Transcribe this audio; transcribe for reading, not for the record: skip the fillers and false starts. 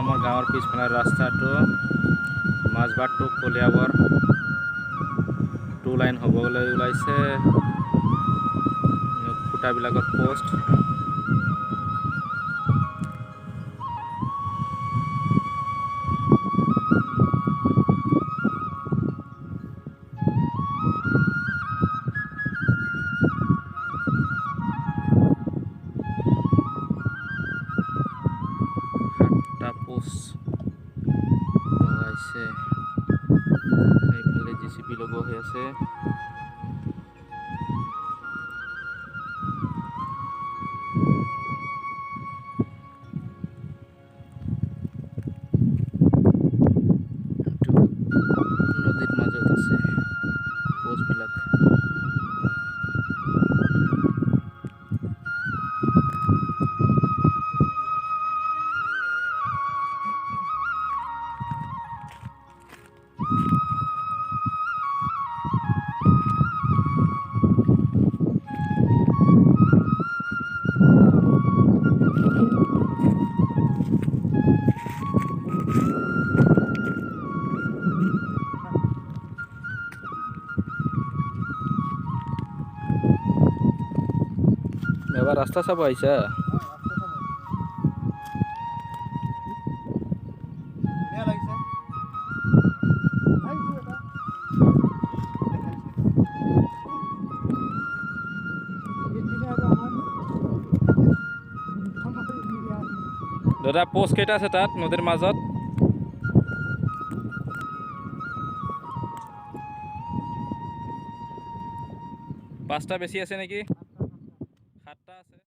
আমাৰ গাঁৱৰ পিছফালে ৰাস্তাটো মাজবাট টু কলিয়াবৰ 2 লাইন হ'বলৈ ওলাইছে। খুঁটাবিলাকত পোষ্ট লগাইছে। এইফালে JCB লগোৱা হৈ আছে। নদীৰ মাজত আছে পোষ্টবিলাক। এবাৰ ৰাস্তা চাব আহিছা? দাদা পোষ্ট কেইটা আছে তাত নদীৰ মাজত? 5টা বেছি আছে নেকি?